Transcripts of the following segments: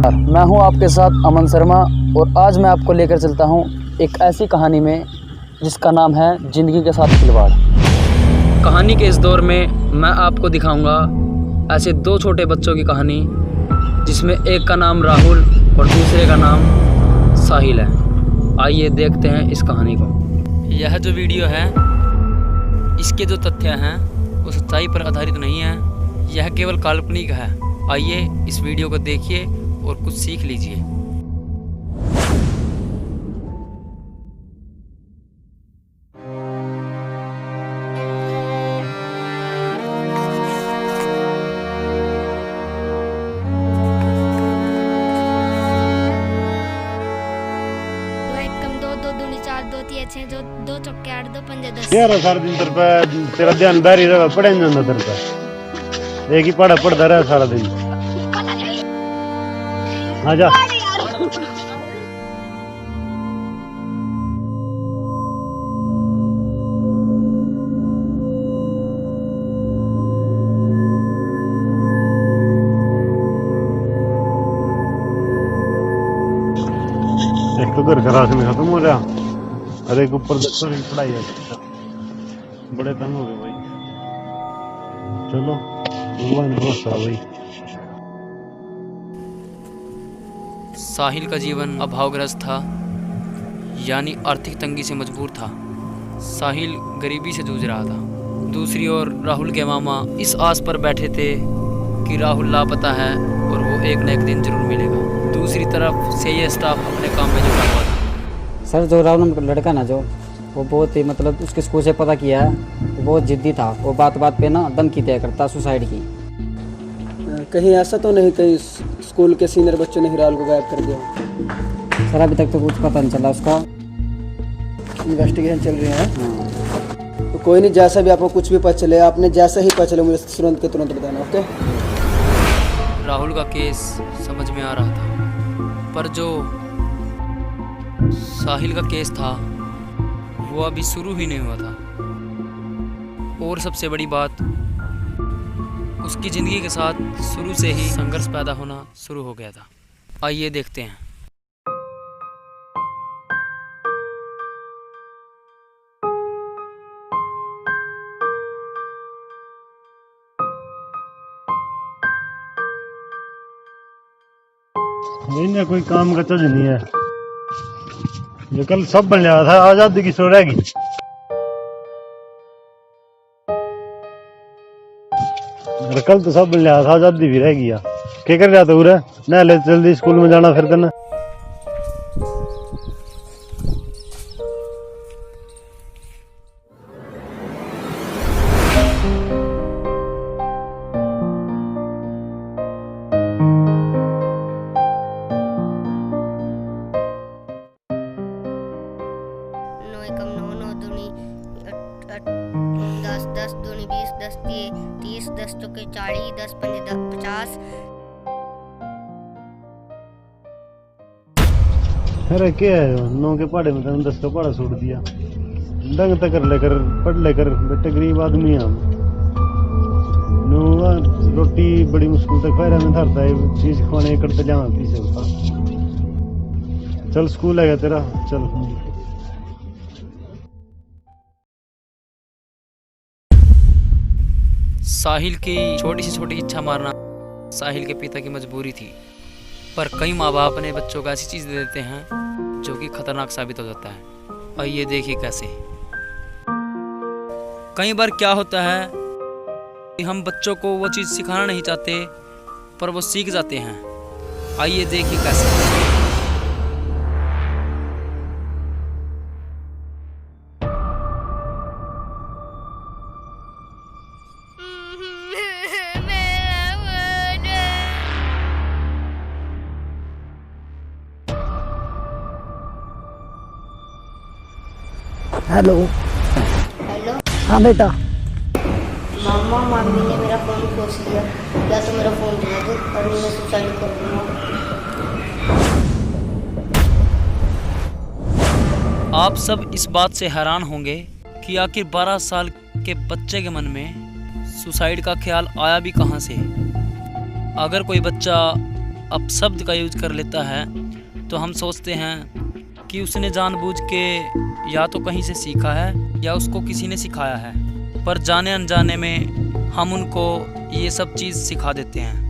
नमस्कार, मैं हूं आपके साथ अमन शर्मा और आज मैं आपको लेकर चलता हूं एक ऐसी कहानी में जिसका नाम है ज़िंदगी के साथ खिलवाड़। कहानी के इस दौर में मैं आपको दिखाऊंगा ऐसे दो छोटे बच्चों की कहानी जिसमें एक का नाम राहुल और दूसरे का नाम साहिल है। आइए देखते हैं इस कहानी को। यह जो वीडियो है इसके जो तथ्य हैं वो सच्चाई पर आधारित नहीं है, यह केवल काल्पनिक है। आइए इस वीडियो को देखिए और कुछ सीख लीजिए। दो दो दूनी चार दो तीन छः जो दो चौके आठ दो पंजे 10 यार सारा दिन तेरे पे तेरा ध्यान बाहर ही रहा, पढ़े नहीं जाता तेरे पे। एक ही पढ़ता रहा सारा दिन। आ जा एक तो घर का राशन खत्म हो रहा और एक ऊपर बच्चों की पढ़ाई है। बड़े तंग हो गए भाई। चलो भगवान भरोसा भाई। साहिल का जीवन अभावग्रस्त था, यानी आर्थिक तंगी से मजबूर था। साहिल गरीबी से जूझ रहा था। दूसरी ओर राहुल के मामा इस आस पर बैठे थे कि राहुल लापता है और वो एक न एक दिन जरूर मिलेगा। दूसरी तरफ से ये स्टाफ अपने काम में जुटा हुआ था। सर, जो राहुल लड़का ना जो वो बहुत ही उसके स्कूल से पता किया है, वो बहुत जिद्दी था। वो बात बात पे ना धमकी तय करता सुसाइड की। कहीं ऐसा तो नहीं कहीं स्कूल के सीनियर बच्चों ने हिराल को गायब कर दिया? सर, अभी तक तो कुछ पता नहीं चला उसका। इन्वेस्टिगेशन चल रही है। हाँ। तो कोई नहीं, जैसा भी आपको कुछ भी पता चले, आपने जैसा ही पता चले मुझे तुरंत के तुरंत बताना। ओके। राहुल का केस समझ में आ रहा था, पर जो साहिल का केस था वो अभी शुरू ही नहीं हुआ था। और सबसे बड़ी बात, उसकी ज़िंदगी के साथ शुरू से ही संघर्ष पैदा होना शुरू हो गया था। आइए देखते हैं। नहीं कोई काम का चज नहीं है। ये कल सब बन रहा था, आजादी की सो रहेगी। कल तो सब बन रहा था, आजादी भी रह गया। क्या कर रहा था उरे? ना ले जल्दी स्कूल में जाना फिर करना। नौ एकम नौ नौ दूनी 10 10 दूनी 20 10 30 10 चौके 40 10 पंजे 50। अरे क्या है, 9 के पहाड़े में तेने 10 का पहाड़ा छोड़ दिया। डंग तक कर लेकर पढ़ लेकर, बेटे गरीब आदमी हम। रोटी बड़ी मुश्किल तक पैरा में धरता है, चीज खाने करते जाना पीछे होता। चल स्कूल है तेरा, चल। साहिल की छोटी से छोटी इच्छा मारना साहिल के पिता की मजबूरी थी, पर कई माँ बाप अपने बच्चों को ऐसी चीज़ दे देते हैं जो कि खतरनाक साबित हो जाता है। आइए देखिए कैसे। कई बार क्या होता है कि हम बच्चों को वो चीज़ सिखाना नहीं चाहते पर वो सीख जाते हैं। आइए देखिए कैसे। हेलो। हेलो हाँ बेटा। मामा, मम्मी ने मेरा फोन खोस लिया, या तो मेरा फोन दिला दो और मैं सुसाइड कर दूंगा। आप सब इस बात से हैरान होंगे कि आखिर 12 साल के बच्चे के मन में सुसाइड का ख्याल आया भी कहाँ से। अगर कोई बच्चा अपशब्द का यूज कर लेता है तो हम सोचते हैं कि उसने जानबूझ के या तो कहीं से सीखा है या उसको किसी ने सिखाया है, पर जाने अनजाने में हम उनको ये सब चीज़ सिखा देते हैं।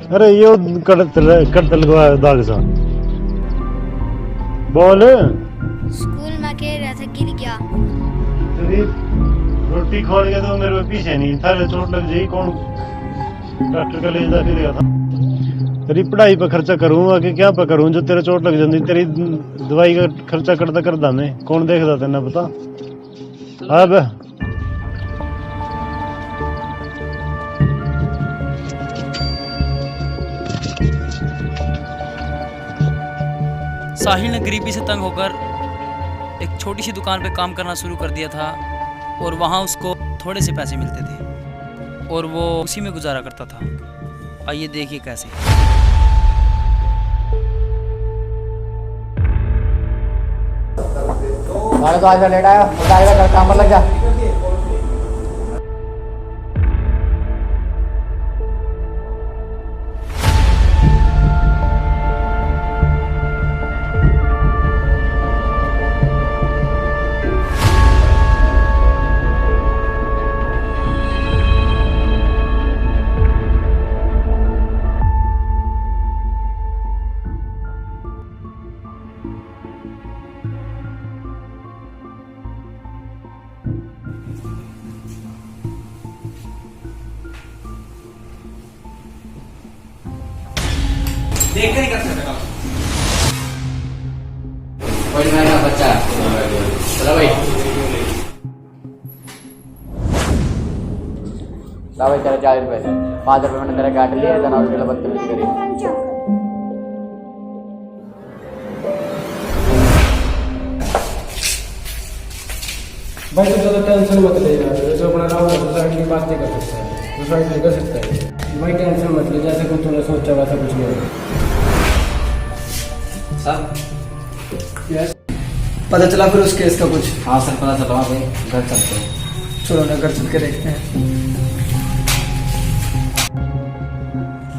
अरे यो कट लगवाया दाग सा बोल। स्कूल में खेल रहा था, गिर गया। तेरी रोटी खोल के तो मेरे पे पीछे नहीं थाले चोट लग जाई, कौन डॉक्टर का ले जा फिरेगा था। तेरी पढ़ाई पे खर्चा करूँ आगे क्या पे करूँ जो तेरे चोट लग जाती, तेरी दवाई का खर्चा करता मैं कौन देखता तेना पता। अब साहिल ने गरीबी से तंग होकर एक छोटी सी दुकान पे काम करना शुरू कर दिया था और वहाँ उसको थोड़े से पैसे मिलते थे और वो उसी में गुजारा करता था। आइए देखिए कैसे। तो आज लेट आया, काम पर लग जा। देखकर ही कर सकते काम। कोई मेरा बच्चा चलो भाई, ला भाई तेरे 40 रुपए, 5 रुपए मैंने तेरा काट लिया, इतना उसके लिए बदतमीजी करी। भाई तुम ज़्यादा टेंशन मत ले यार, जो अपना राहुल सोसाइटी की बात नहीं कर सकता है, सुसाइड नहीं कर सकता है। भाई टेंशन मत ले, जैसे कुछ तूने सोचा वैसा कुछ नहीं होगा। सर पता चला फिर उस केस का कुछ? हाँ सर पता चला, भाई घर चलते हैं। चलो ना घर चल के देखते हैं।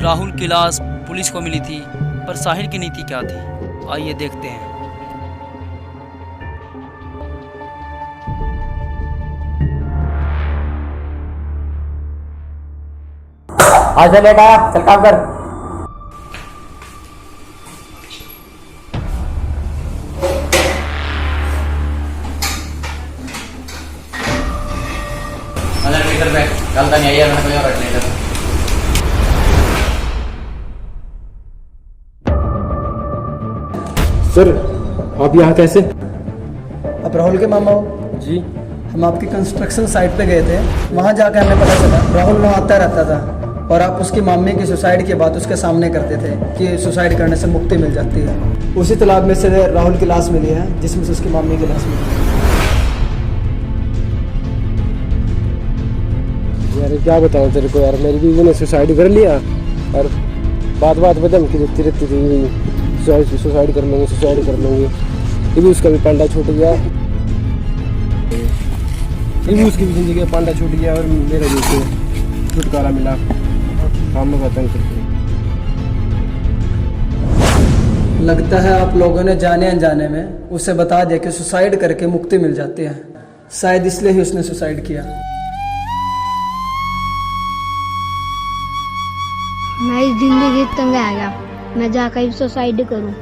राहुल की लाश पुलिस को मिली थी, पर साहिल की नीति क्या थी, आइए देखते हैं। आज से लेट आया, चल काम कर। मीटर पे चलता नहीं है, मैंने कोई और रख लिया। सर आप यहाँ कैसे? आप राहुल के मामा हो? जी। हम आपकी कंस्ट्रक्शन साइट पे गए थे, वहाँ जाकर हमें पता चला राहुल वहाँ आता रहता था और आप उसकी मामी की सुसाइड की बात उसके सामने करते थे कि सुसाइड करने से मुक्ति मिल जाती है। उसी तालाब में से राहुल की लाश मिली है, जिसमें से उसकी मामी की लाश मिली है। यार क्या बताऊँ तेरे को यार, मेरी बीवी ने सुसाइड कर लिया और बात में धमकी देती रहती थी, सुसाइड कर लूँगी। ये भी उसका भी पांडा छूट गया, ये भी उसकी भी जिंदगी का पांडा छूट गया और मेरा भी छुटकारा मिला। काम में बताऊँ करके लगता है आप लोगों ने जाने अनजाने में उसे बता दिया कि सुसाइड करके मुक्ति मिल जाती है, शायद इसलिए ही उसने सुसाइड किया। मैं इस जिंदगी तंग आ गया, मैं जाकर भी सुसाइड करूं,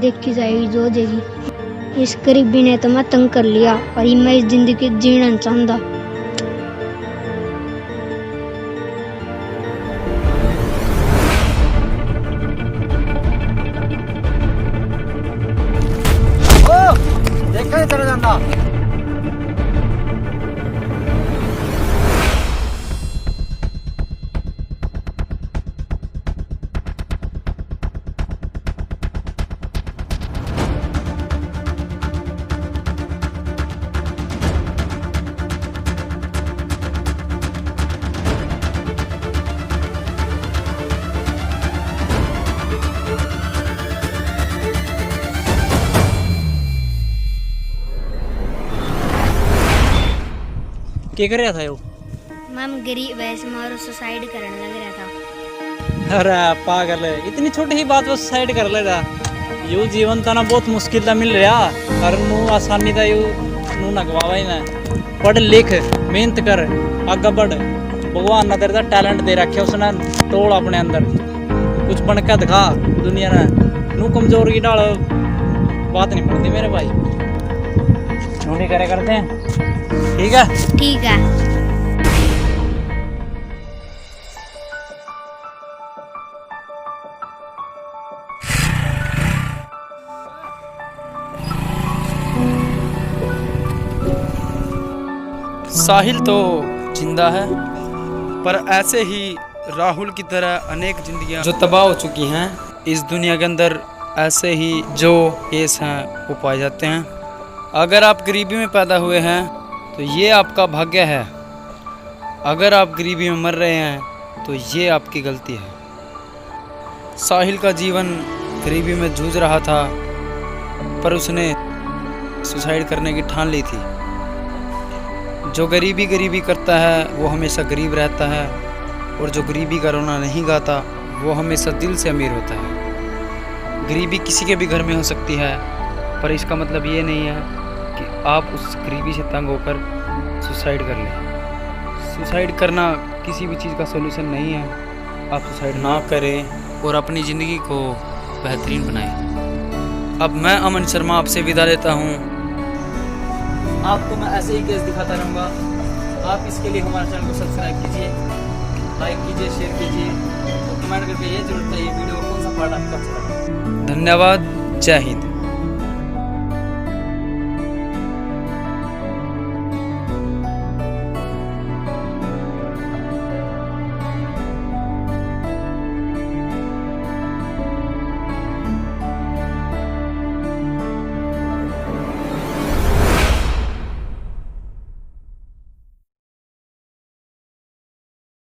देखी जाएगी जो हो जाएगी। इस गरीबी ने तो मैं तंग कर लिया और मैं इस जिंदगी जीना नहीं चाहता। देखा चला जाता। क्या कर रहा था यो? मैम गरीब है मारो सुसाइड करने लग रहा था। अरे पागल है, इतनी छोटी ही बात पर सुसाइड कर ले रहा। यू जीवन तना बहुत मुश्किल था मिल रहा, पर नू आसानी था यू नू ना गवावा ही ना। पढ़ लिख मेहनत कर आगे बढ़, भगवान ने तेरे टैलेंट दे रखे उसने, तोड़ अपने अंदर कुछ बन के दिखा दुनिया ने। नू कमजोर की डाल बात नहीं पड़ती मेरे भाई, ढूंढी करे करते हैं। ठीक है ठीक है। साहिल तो जिंदा है, पर ऐसे ही राहुल की तरह अनेक जिंदगियां जो तबाह हो चुकी हैं इस दुनिया के अंदर, ऐसे ही जो केस हैं वो पाए जाते हैं। अगर आप गरीबी में पैदा हुए हैं तो ये आपका भाग्य है, अगर आप गरीबी में मर रहे हैं तो ये आपकी गलती है। साहिल का जीवन गरीबी में जूझ रहा था, पर उसने सुसाइड करने की ठान ली थी। जो गरीबी करता है वो हमेशा गरीब रहता है, और जो गरीबी का रोना नहीं गाता वो हमेशा दिल से अमीर होता है। गरीबी किसी के भी घर में हो सकती है, पर इसका मतलब ये नहीं है कि आप उस गरीबी से तंग होकर सुसाइड कर लें। सुसाइड करना किसी भी चीज़ का सलूशन नहीं है। आप सुसाइड ना करें और अपनी ज़िंदगी को बेहतरीन बनाएं। अब मैं अमन शर्मा आपसे विदा लेता हूँ। आपको मैं ऐसे ही केस दिखाता रहूँगा। आप इसके लिए हमारे चैनल को सब्सक्राइब कीजिए, लाइक कीजिए, शेयर कीजिए और कमेंट करके ये जरूर बताइए वीडियो कौन सा पार्ट आपका अच्छा लगा। धन्यवाद। जय हिंद।